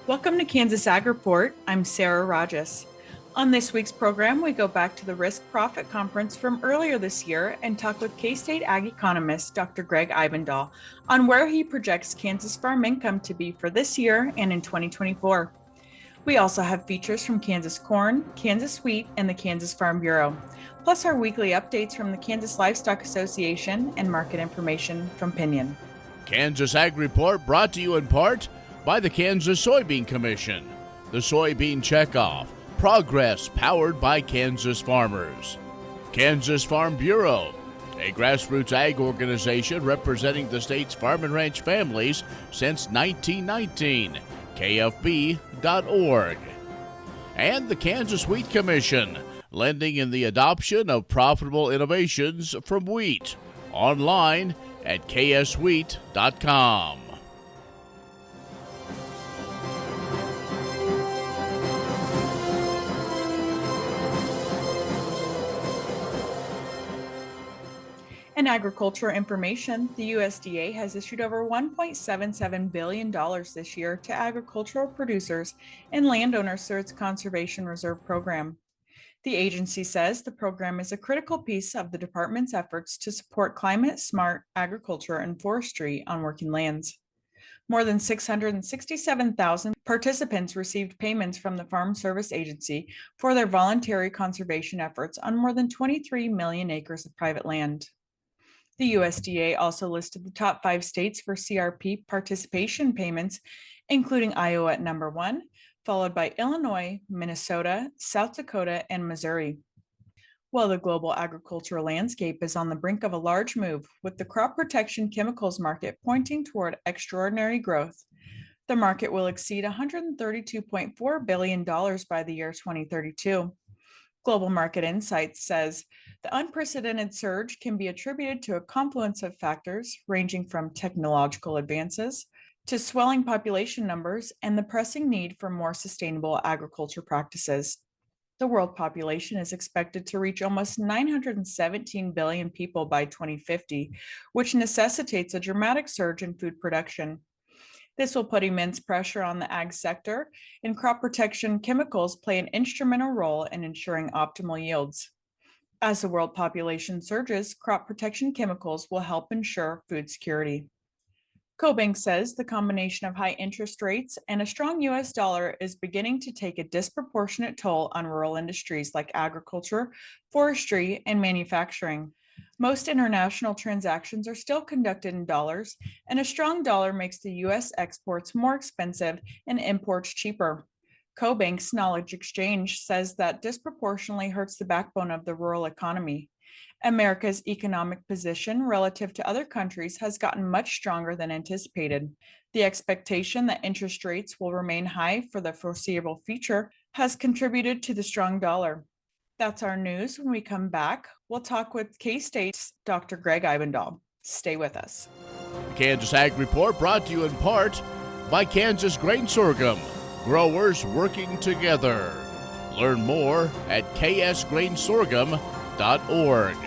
Welcome to Kansas Ag Report. I'm Sarah Rahjes. On this week's program, we go back to the Risk Profit Conference from earlier this year and talk with K-State Ag Economist Dr. Greg Ibendahl on where he projects Kansas farm income to be for this year and in 2024. We also have features from Kansas Corn, Kansas Wheat, and the Kansas Farm Bureau, plus our weekly updates from the Kansas Livestock Association and market information from Pinion. Kansas Ag Report brought to you in part by the Kansas Soybean Commission, the Soybean Checkoff, progress powered by Kansas farmers. Kansas Farm Bureau, a grassroots ag organization representing the state's farm and ranch families since 1919, kfb.org. And the Kansas Wheat Commission, lending in the adoption of profitable innovations from wheat, online at kswheat.com. In agricultural information, the USDA has issued over $1.77 billion this year to agricultural producers and landowners through its Conservation Reserve Program. The agency says the program is a critical piece of the department's efforts to support climate-smart agriculture and forestry on working lands. More than 667,000 participants received payments from the Farm Service Agency for their voluntary conservation efforts on more than 23 million acres of private land. The USDA also listed the top 5 states for CRP participation payments, including Iowa at number 1, followed by Illinois, Minnesota, South Dakota, and Missouri. Well, the global agricultural landscape is on the brink of a large move, with the crop protection chemicals market pointing toward extraordinary growth. The market will exceed $132.4 billion by the year 2032. Global Market Insights says the unprecedented surge can be attributed to a confluence of factors ranging from technological advances to swelling population numbers and the pressing need for more sustainable agriculture practices. The world population is expected to reach almost 917 billion people by 2050, which necessitates a dramatic surge in food production. This will put immense pressure on the ag sector, and crop protection chemicals play an instrumental role in ensuring optimal yields. As the world population surges, crop protection chemicals will help ensure food security. CoBank says the combination of high interest rates and a strong US dollar is beginning to take a disproportionate toll on rural industries like agriculture, forestry, and manufacturing. Most international transactions are still conducted in dollars, and a strong dollar makes the U.S. exports more expensive and imports cheaper. CoBank's Knowledge Exchange says that disproportionately hurts the backbone of the rural economy. America's economic position relative to other countries has gotten much stronger than anticipated. The expectation that interest rates will remain high for the foreseeable future has contributed to the strong dollar. That's our news. When we come back, we'll talk with K-State's Dr. Greg Ibendahl. Stay with us. The Kansas Ag Report brought to you in part by Kansas Grain Sorghum, growers working together. Learn more at ksgrainsorghum.org.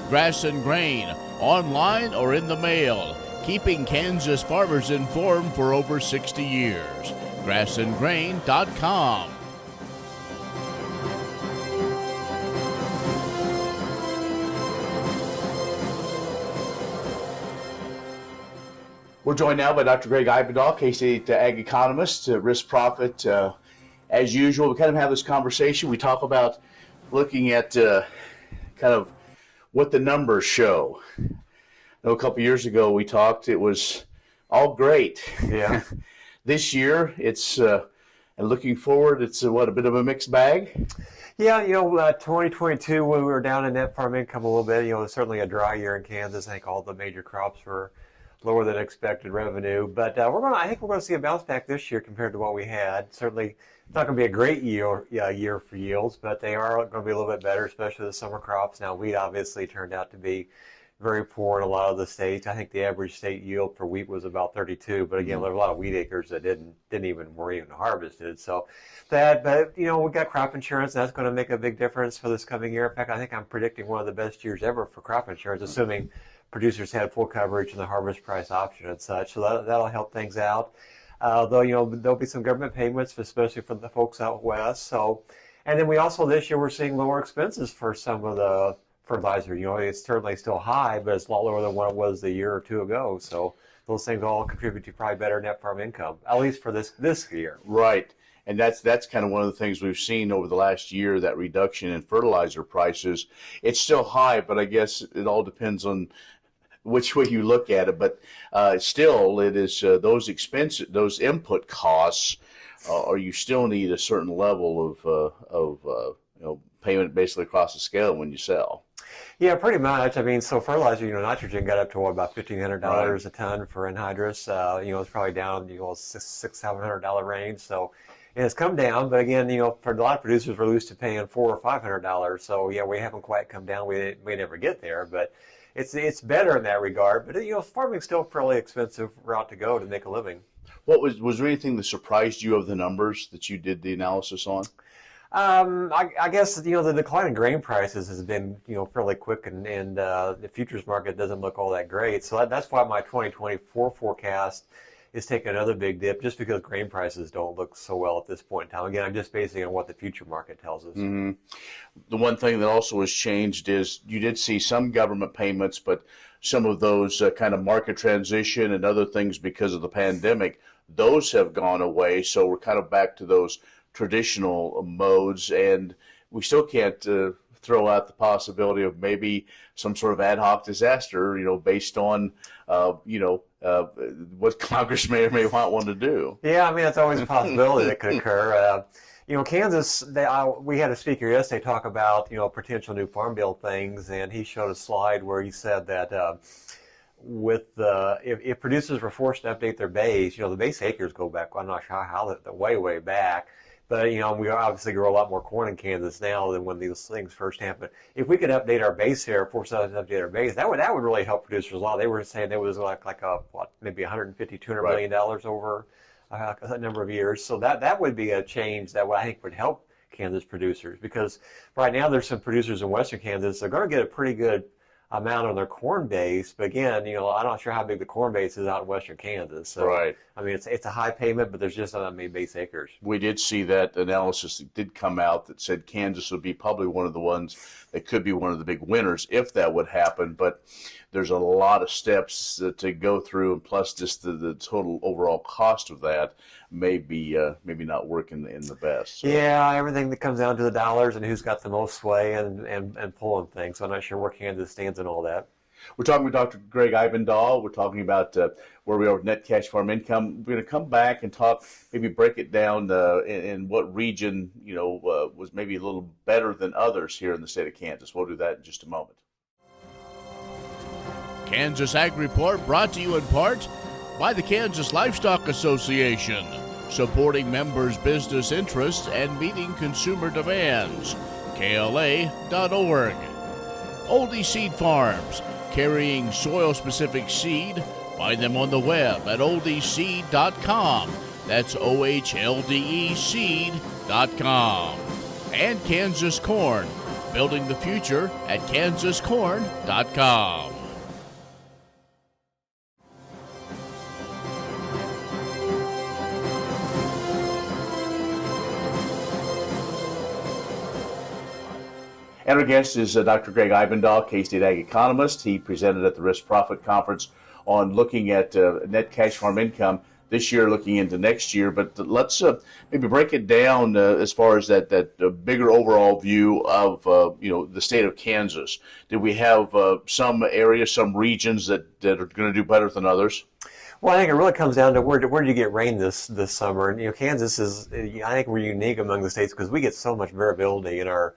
Grass and Grain, online or in the mail, keeping Kansas farmers informed for over 60 years. grassandgrain.com. We're joined now by Dr. Greg Ibendahl, K-State Ag Economist, Risk Profit. As usual, we kind of have this conversation. We talk about looking at kind of what the numbers show. I know a couple years ago we talked, it was all great. Yeah. This year, it's looking forward, it's a bit of a mixed bag? Yeah, 2022, when we were down in net farm income a little bit, it was certainly a dry year in Kansas. I think all the major crops were lower than expected revenue, but I think we're going to see a bounce back this year compared to what we had. Certainly, it's not going to be a great year for yields, but they are going to be a little bit better, especially the summer crops. Now, wheat obviously turned out to be very poor in a lot of the states. I think the average state yield for wheat was about 32, but again, there were a lot of wheat acres that weren't even harvested. So but we got crop insurance. That's going to make a big difference for this coming year. In fact, I think I'm predicting one of the best years ever for crop insurance, assuming producers had full coverage and the harvest price option and such. So that'll help things out. Though, there'll be some government payments, especially for the folks out west. So, and then we also this year we're seeing lower expenses for some of the fertilizer. It's certainly still high, but it's a lot lower than what it was a year or two ago. So those things all contribute to probably better net farm income, at least for this year. Right. And that's kind of one of the things we've seen over the last year, that reduction in fertilizer prices. It's still high, but I guess it all depends on which way you look at it. But still, it is those expenses, those input costs, or you still need a certain level of payment basically across the scale when you sell. Yeah, pretty much. I mean, so fertilizer, nitrogen got up to about $1,500 a ton for anhydrous. It's probably down, $600-700 range. So it has come down, but again, for a lot of producers, we're used to paying $400 or $500. So yeah, we haven't quite come down. We never get there, but it's better in that regard. But farming's still a fairly expensive route to go to make a living. Was there anything that surprised you of the numbers that you did the analysis on? I guess the decline in grain prices has been fairly quick, and the futures market doesn't look all that great. So that's why my 2024 forecast is taking another big dip, just because grain prices don't look so well at this point in time. Again, I'm just basing on what the future market tells us. Mm-hmm. The one thing that also has changed is you did see some government payments, but some of those kind of market transition and other things because of the pandemic, those have gone away. So we're kind of back to those traditional modes, and we still can't throw out the possibility of maybe some sort of ad hoc disaster, based on what Congress may or may not want to do. Yeah, I mean, that's always a possibility that could occur. Kansas, we had a speaker yesterday talk about potential new farm bill things, and he showed a slide where he said that if producers were forced to update their base, the base acres go back, I'm not sure how, way back. But, we obviously grow a lot more corn in Kansas now than when these things first happened. If we could update our base here, force us to update our base, that would really help producers a lot. They were saying there was maybe $150-200 million over a number of years. So that would be a change that I think would help Kansas producers, because right now there's some producers in western Kansas that are going to get a pretty good amount on their corn base, but again, I'm not sure how big the corn base is out in western Kansas. So, right. I mean, it's a high payment, but there's just not that many base acres. We did see that analysis that did come out that said Kansas would be probably one of the ones that could be one of the big winners if that would happen. But there's a lot of steps to go through, and plus just the total overall cost of that maybe not working in the best. So. Yeah, everything that comes down to the dollars and who's got the most sway and pulling things. So I'm not sure where Kansas stands in all that. We're talking with Dr. Greg Ibendahl. We're talking about where we are with net cash farm income. We're going to come back and talk, maybe break it down in what region was maybe a little better than others here in the state of Kansas. We'll do that in just a moment. Kansas Ag Report brought to you in part by the Kansas Livestock Association, supporting members' business interests and meeting consumer demands. KLA.org. Oldie Seed Farms, carrying soil-specific seed. Find them on the web at oldieseed.com. That's OHLDE seed.com. And Kansas Corn, building the future at kansascorn.com. And our guest is Dr. Greg Ibendahl, K-State Ag Economist. He presented at the Risk Profit Conference on looking at net cash farm income this year, looking into next year. But let's maybe break it down as far as that bigger overall view of the state of Kansas. Did we have some areas, some regions that are going to do better than others? Well, I think it really comes down to where did you get rain this summer? And Kansas is, I think we're unique among the states because we get so much variability in our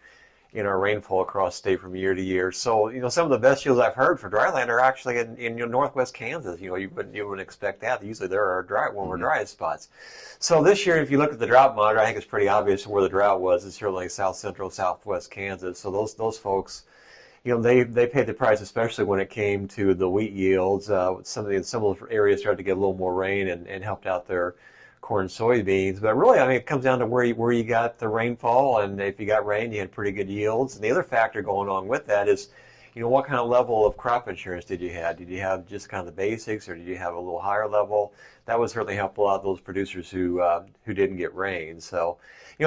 rainfall across state from year to year. So, some of the best yields I've heard for dryland are actually in northwest Kansas. You wouldn't expect that. Usually there are one of our driest spots. So this year, if you look at the drought monitor, I think it's pretty obvious where the drought was. It's certainly south central, southwest Kansas. So those folks, they paid the price, especially when it came to the wheat yields. Some of the areas started to get a little more rain and helped out their corn, soybeans. But really, I mean, it comes down to where you got the rainfall, and if you got rain, you had pretty good yields. And the other factor going on with that is, what kind of level of crop insurance did you have? Did you have just kind of the basics, or did you have a little higher level? That would certainly help a lot of those producers who didn't get rain. So,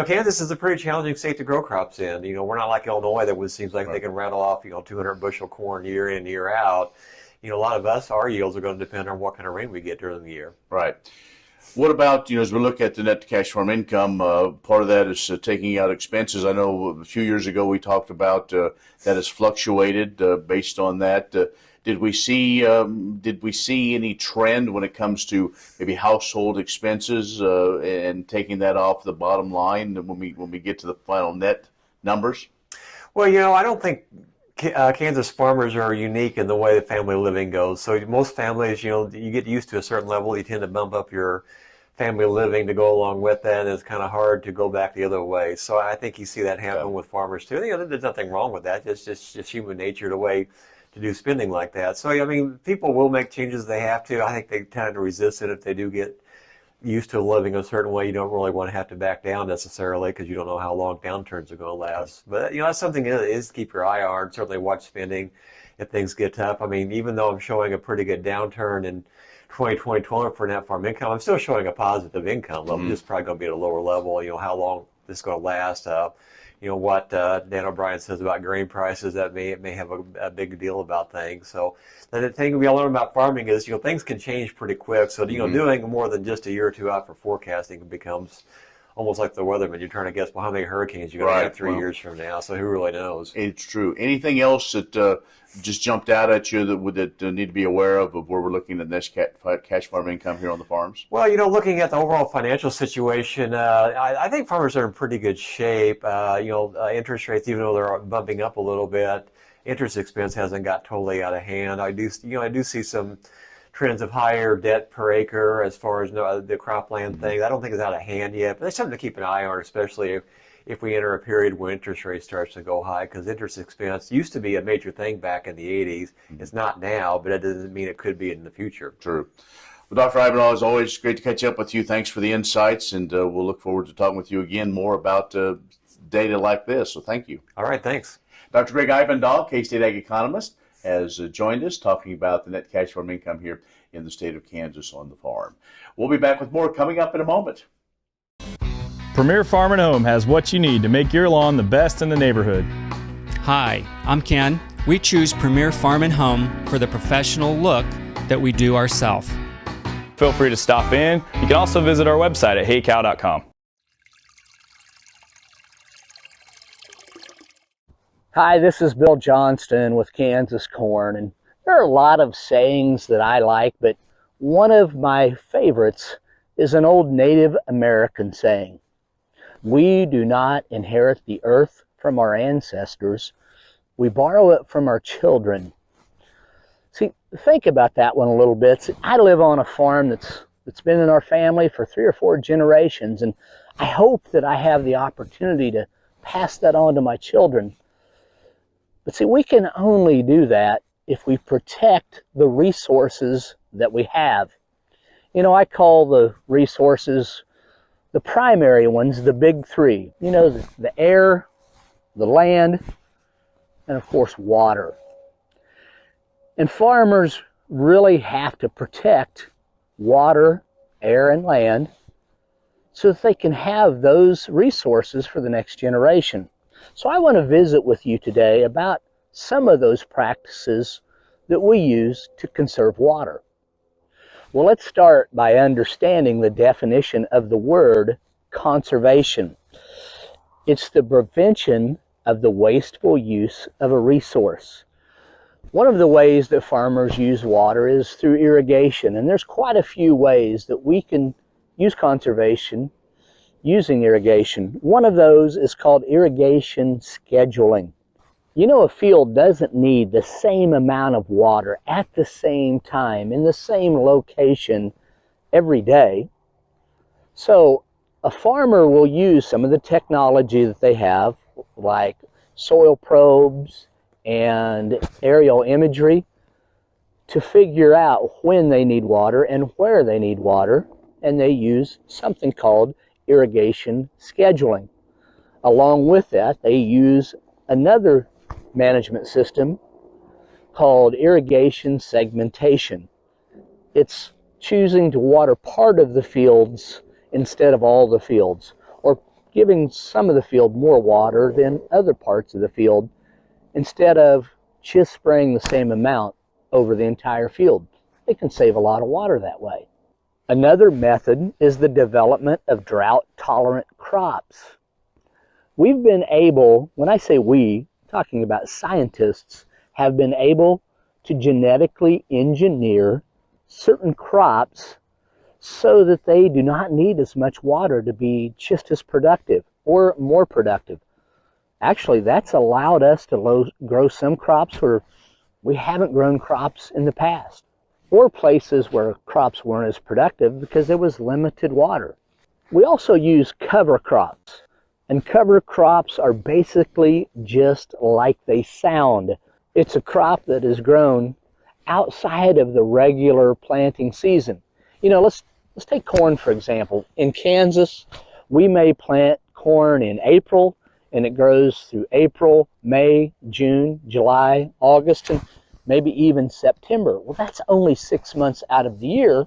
Kansas is a pretty challenging state to grow crops in. We're not like Illinois that seems like they can rattle off 200 bushel corn year in and year out. A lot of our yields are going to depend on what kind of rain we get during the year. Right. What about, as we look at the net cash farm income, part of that is taking out expenses. I know a few years ago we talked about that has fluctuated based on that. Did we see any trend when it comes to maybe household expenses and taking that off the bottom line when we get to the final net numbers? Well, I don't think Kansas farmers are unique in the way that family living goes. So most families, you get used to a certain level, you tend to bump up your family living to go along with that, and it's kind of hard to go back the other way. So I think you see that happen with farmers too. There's nothing wrong with that. It's just human nature, the way to do spending like that. So people will make changes they have to. I think they tend to resist it if they do get used to living a certain way. You don't really want to have to back down necessarily because you don't know how long downturns are going to last. But that's something that is to keep your eye on. Certainly watch spending if things get tough. Even though I'm showing a pretty good downturn in 2020 for net farm income, I'm still showing a positive income level. Just probably going to be at a lower level. How long this is going to last. What Dan O'Brien says about grain prices, that may have a big deal about things. So the thing we all learn about farming is things can change pretty quick. So doing more than just a year or two out for forecasting becomes almost like the weatherman. You're trying to guess, how many hurricanes you're going to have 3 years from now. So who really knows? It's true. Anything else that just jumped out at you that need to be aware of where we're looking at this cash farm income here on the farms? Well, looking at the overall financial situation, I think farmers are in pretty good shape. Interest rates, even though they're bumping up a little bit, interest expense hasn't got totally out of hand. I do see some trends of higher debt per acre as far as the cropland thing. I don't think it's out of hand yet, but there's something to keep an eye on, especially if we enter a period where interest rates starts to go high, because interest expense used to be a major thing back in the 80s. It's not now, but it doesn't mean it could be in the future. True. Well, Dr. Ibendahl, as always, great to catch up with you. Thanks for the insights, and we'll look forward to talking with you again more about data like this. So thank you. All right, thanks. Dr. Greg Ibendahl, K-State Ag Economist, has joined us talking about the net cash farm income here in the state of Kansas on the farm. We'll be back with more coming up in a moment. Premier Farm and Home has what you need to make your lawn the best in the neighborhood. Hi, I'm Ken. We choose Premier Farm and Home for the professional look that we do ourselves. Feel free to stop in. You can also visit our website at heycow.com. Hi, this is Bill Johnston with Kansas Corn, and there are a lot of sayings that I like, but one of my favorites is an old Native American saying. We do not inherit the earth from our ancestors. We borrow it from our children. See, think about that one a little bit. See, I live on a farm that's been in our family for 3 or 4 generations, and I hope that I have the opportunity to pass that on to my children. But see, we can only do that if we protect the resources that we have. I call the resources, the primary ones, the big 3. The air, the land, and of course water. And farmers really have to protect water, air, and land so that they can have those resources for the next generation. So I want to visit with you today about some of those practices that we use to conserve water. Well, let's start by understanding the definition of the word conservation. It's the prevention of the wasteful use of a resource. One of the ways that farmers use water is through irrigation, and there's quite a few ways that we can use conservation using irrigation. One of those is called irrigation scheduling. A field doesn't need the same amount of water at the same time in the same location every day. So a farmer will use some of the technology that they have, like soil probes and aerial imagery, to figure out when they need water and where they need water, and they use something called irrigation scheduling. Along with that, they use another management system called irrigation segmentation. It's choosing to water part of the fields instead of all the fields, or giving some of the field more water than other parts of the field instead of just spraying the same amount over the entire field. It can save a lot of water that way. Another method is the development of drought-tolerant crops. We've been able, when I say we, I'm talking about scientists, have been able to genetically engineer certain crops so that they do not need as much water to be just as productive or more productive. Actually, that's allowed us to grow some crops where we haven't grown crops in the past, or places where crops weren't as productive because there was limited water. We also use cover crops, and cover crops are basically just like they sound. It's a crop that is grown outside of the regular planting season. You know, let's take corn, for example. In Kansas, we may plant corn in April, and it grows through April, May, June, July, August, and maybe even September. Well, that's only 6 months out of the year.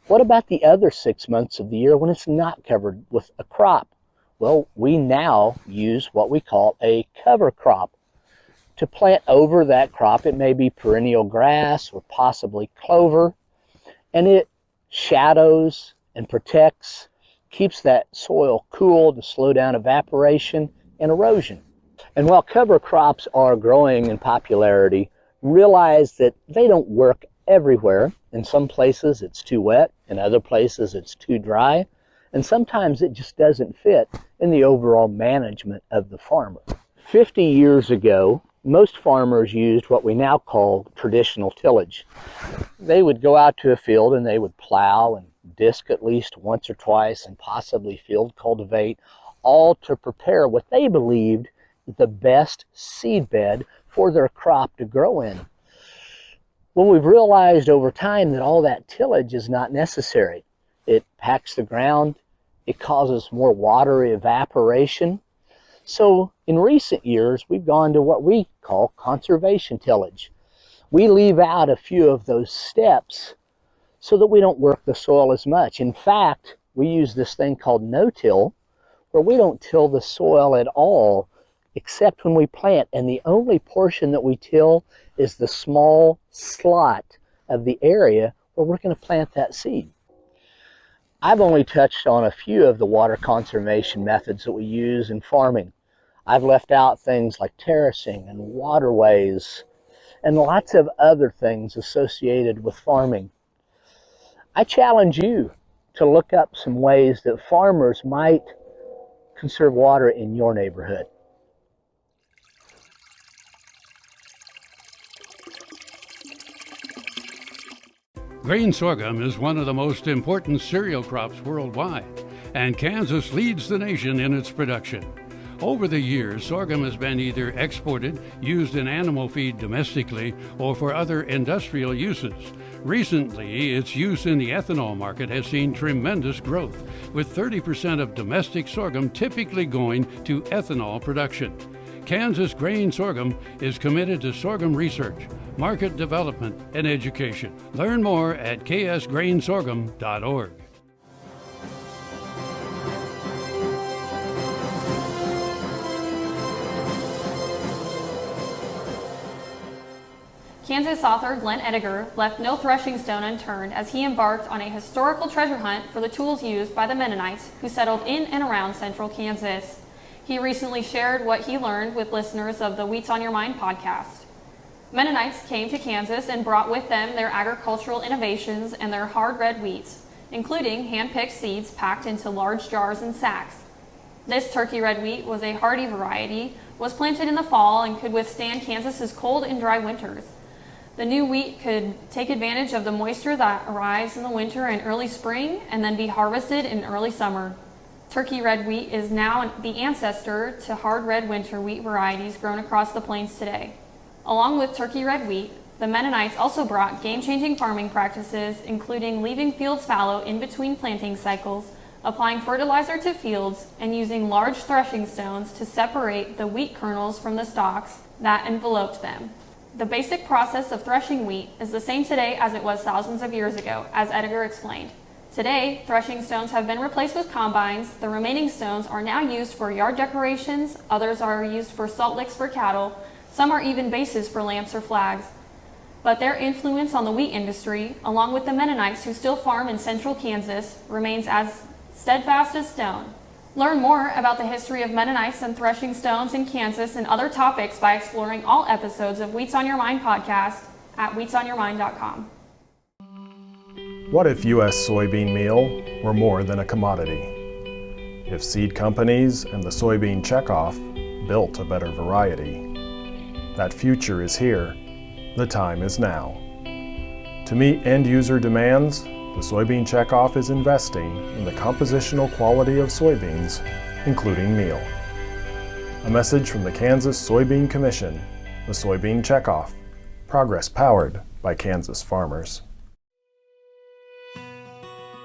What about the other 6 months of the year when it's not covered with a crop? Well, we now use what we call a cover crop to plant over that crop. It may be perennial grass or possibly clover, and it shadows and protects, keeps that soil cool to slow down evaporation and erosion. And while cover crops are growing in popularity, realize that they don't work everywhere. In some places it's too wet, in other places it's too dry, and sometimes it just doesn't fit in the overall management of the farmer. 50 years ago, most farmers used what we now call traditional tillage. They would go out to a field and they would plow and disc at least once or twice and possibly field cultivate, all to prepare what they believed the best seed bed for their crop to grow in. Well, we've realized over time that all that tillage is not necessary. It packs the ground, it causes more water evaporation. So in recent years, we've gone to what we call conservation tillage. We leave out a few of those steps so that we don't work the soil as much. In fact, we use this thing called no-till, where we don't till the soil at all except when we plant, and the only portion that we till is the small slot of the area where we're going to plant that seed. I've only touched on a few of the water conservation methods that we use in farming. I've left out things like terracing and waterways and lots of other things associated with farming. I challenge you to look up some ways that farmers might conserve water in your neighborhood. Grain sorghum is one of the most important cereal crops worldwide, and Kansas leads the nation in its production. Over the years, sorghum has been either exported, used in animal feed domestically, or for other industrial uses. Recently, its use in the ethanol market has seen tremendous growth, with 30% of domestic sorghum typically going to ethanol production. Kansas Grain Sorghum is committed to sorghum research, market development, and education. Learn more at ksgrainsorghum.org. Kansas author Glenn Ediger left no threshing stone unturned as he embarked on a historical treasure hunt for the tools used by the Mennonites who settled in and around central Kansas. He recently shared what he learned with listeners of the Wheats on Your Mind podcast. Mennonites came to Kansas and brought with them their agricultural innovations and their hard red wheats, including hand-picked seeds packed into large jars and sacks. This turkey red wheat was a hardy variety, was planted in the fall, and could withstand Kansas's cold and dry winters. The new wheat could take advantage of the moisture that arrives in the winter and early spring and then be harvested in early summer. Turkey red wheat is now the ancestor to hard red winter wheat varieties grown across the plains today. Along with turkey red wheat, the Mennonites also brought game-changing farming practices, including leaving fields fallow in between planting cycles, applying fertilizer to fields, and using large threshing stones to separate the wheat kernels from the stalks that enveloped them. The basic process of threshing wheat is the same today as it was thousands of years ago, as Edgar explained. Today, threshing stones have been replaced with combines. The remaining stones are now used for yard decorations, others are used for salt licks for cattle, some are even bases for lamps or flags. But their influence on the wheat industry, along with the Mennonites who still farm in central Kansas, remains as steadfast as stone. Learn more about the history of Mennonites and threshing stones in Kansas and other topics by exploring all episodes of Wheats on Your Mind podcast at wheatsonyourmind.com. What if U.S. soybean meal were more than a commodity? If seed companies and the soybean checkoff built a better variety? That future is here. The time is now. To meet end-user demands, the soybean checkoff is investing in the compositional quality of soybeans, including meal. A message from the Kansas Soybean Commission, the Soybean Checkoff, progress powered by Kansas farmers.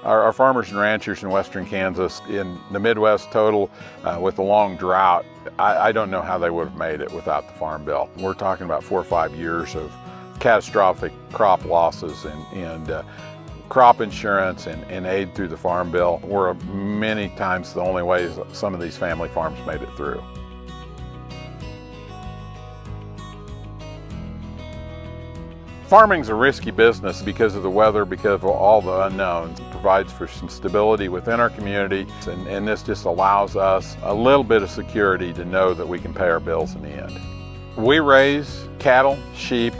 Our farmers and ranchers in western Kansas, in the Midwest total, with the long drought, I don't know how they would have made it without the Farm Bill. We're talking about 4 or 5 years of catastrophic crop losses and crop insurance and aid through the Farm Bill were many times the only ways some of these family farms made it through. Farming's a risky business because of the weather, because of all the unknowns. It provides for some stability within our community, and this just allows us a little bit of security to know that we can pay our bills in the end. We raise cattle, sheep,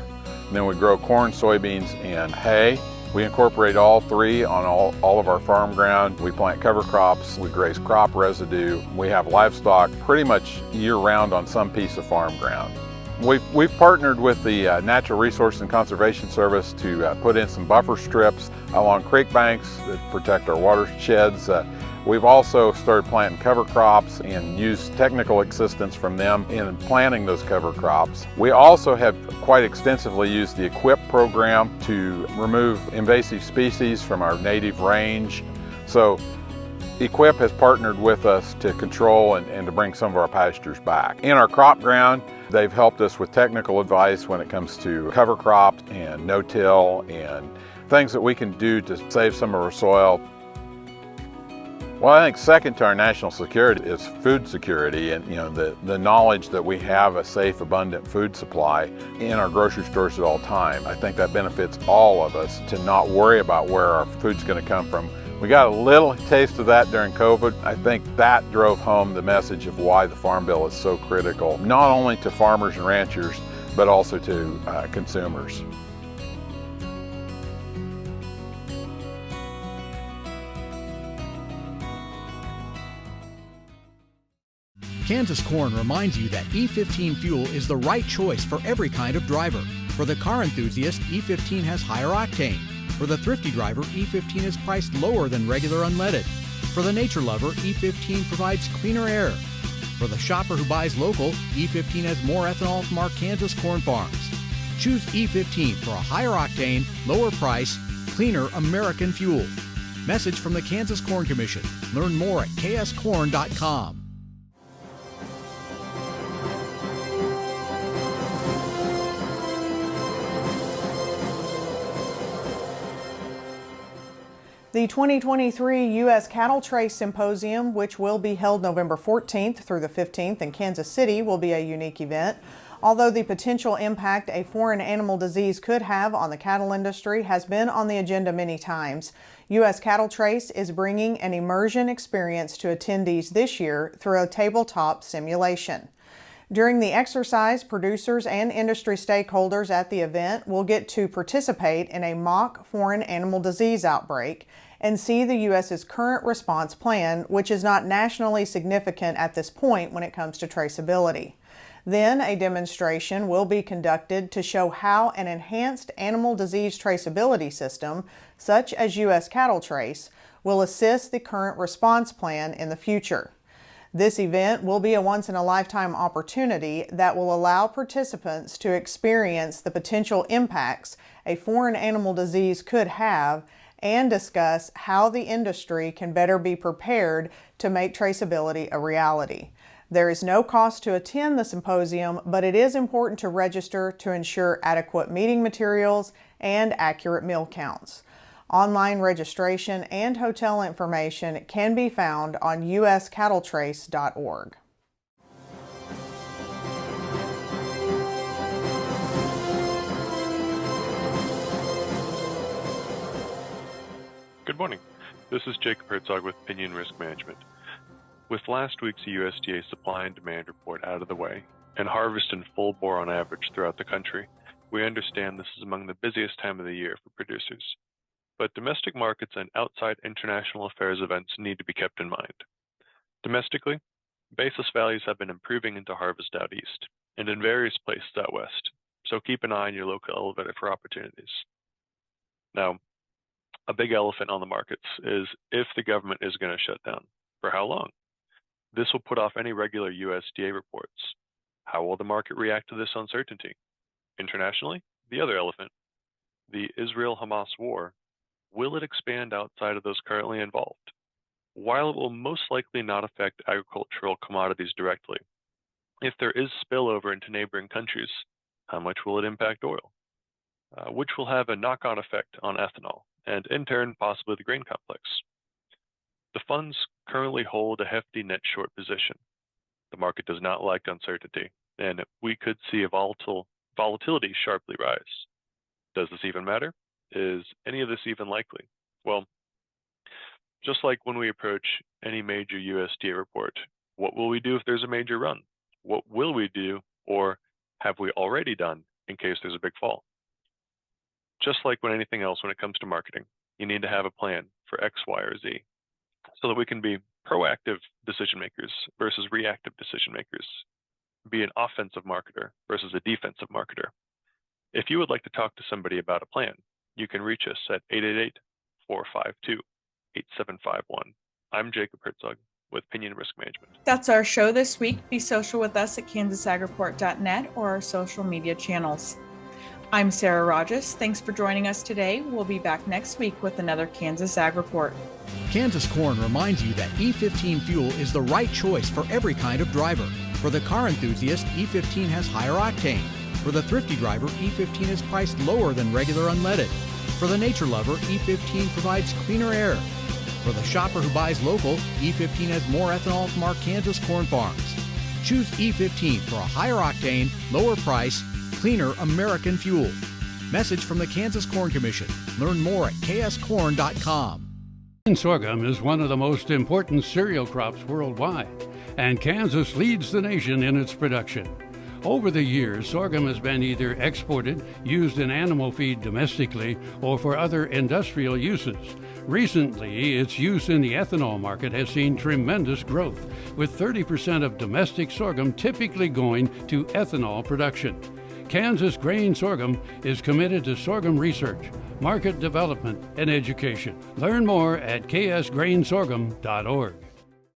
and then we grow corn, soybeans, and hay. We incorporate all three on all of our farm ground. We plant cover crops, we graze crop residue. We have livestock pretty much year-round on some piece of farm ground. We've partnered with the Natural Resource and Conservation Service to put in some buffer strips along creek banks that protect our watersheds. We've also started planting cover crops and used technical assistance from them in planting those cover crops. We also have quite extensively used the EQIP program to remove invasive species from our native range. So EQIP has partnered with us to control and to bring some of our pastures back. In our crop ground, they've helped us with technical advice when it comes to cover crops and no-till and things that we can do to save some of our soil. Well, I think second to our national security is food security, and the knowledge that we have a safe, abundant food supply in our grocery stores at all time. I think that benefits all of us to not worry about where our food's going to come from. We got a little taste of that during COVID. I think that drove home the message of why the Farm Bill is so critical, not only to farmers and ranchers, but also to consumers. Kansas Corn reminds you that E15 fuel is the right choice for every kind of driver. For the car enthusiast, E15 has higher octane. For the thrifty driver, E15 is priced lower than regular unleaded. For the nature lover, E15 provides cleaner air. For the shopper who buys local, E15 has more ethanol from our Kansas corn farms. Choose E15 for a higher octane, lower price, cleaner American fuel. Message from the Kansas Corn Commission. Learn more at kscorn.com. The 2023 U.S. Cattle Trace Symposium, which will be held November 14th through the 15th in Kansas City, will be a unique event. Although the potential impact a foreign animal disease could have on the cattle industry has been on the agenda many times, U.S. Cattle Trace is bringing an immersion experience to attendees this year through a tabletop simulation. During the exercise, producers and industry stakeholders at the event will get to participate in a mock foreign animal disease outbreak and see the U.S.'s current response plan, which is not nationally significant at this point when it comes to traceability. Then a demonstration will be conducted to show how an enhanced animal disease traceability system, such as U.S. Cattle Trace, will assist the current response plan in the future. This event will be a once-in-a-lifetime opportunity that will allow participants to experience the potential impacts a foreign animal disease could have and discuss how the industry can better be prepared to make traceability a reality. There is no cost to attend the symposium, but it is important to register to ensure adequate meeting materials and accurate meal counts. Online registration and hotel information can be found on uscattletrace.org. Good morning. This is Jacob Herzog with Pinion Risk Management. With last week's USDA supply and demand report out of the way, and harvest in full bore on average throughout the country, we understand this is among the busiest time of the year for producers. But domestic markets and outside international affairs events need to be kept in mind. Domestically, basis values have been improving into harvest out east, and in various places out west, so keep an eye on your local elevator for opportunities. Now, a big elephant on the markets is if the government is going to shut down. For how long? This will put off any regular USDA reports. How will the market react to this uncertainty? Internationally, the other elephant, the Israel-Hamas war, will it expand outside of those currently involved? While it will most likely not affect agricultural commodities directly, if there is spillover into neighboring countries, how much will it impact oil? Which will have a knock-on effect on ethanol, and in turn, possibly the grain complex. The funds currently hold a hefty net short position. The market does not like uncertainty, and we could see a volatility sharply rise. Does this even matter? Is any of this even likely? Well, just like when we approach any major USDA report, what will we do if there's a major run? What will we do, or have we already done, in case there's a big fall? Just like when anything else when it comes to marketing, you need to have a plan for X, Y, or Z, so that we can be proactive decision makers versus reactive decision makers, be an offensive marketer versus a defensive marketer. If you would like to talk to somebody about a plan, you can reach us at 888-452-8751. I'm Jacob Herzog with Pinion Risk Management. That's our show this week. Be social with us at kansasagreport.net or our social media channels. I'm Sarah Rahjes. Thanks for joining us today. We'll be back next week with another Kansas Ag Report. Kansas Corn reminds you that E15 fuel is the right choice for every kind of driver. For the car enthusiast, E15 has higher octane. For the thrifty driver, E15 is priced lower than regular unleaded. For the nature lover, E15 provides cleaner air. For the shopper who buys local, E15 has more ethanol from our Kansas corn farms. Choose E15 for a higher octane, lower price, cleaner American fuel. Message from the Kansas Corn Commission. Learn more at kscorn.com. Sorghum is one of the most important cereal crops worldwide, and Kansas leads the nation in its production. Over the years, sorghum has been either exported, used in animal feed domestically, or for other industrial uses. Recently, its use in the ethanol market has seen tremendous growth, with 30% of domestic sorghum typically going to ethanol production. Kansas Grain Sorghum is committed to sorghum research, market development, and education. Learn more at ksgrainsorghum.org.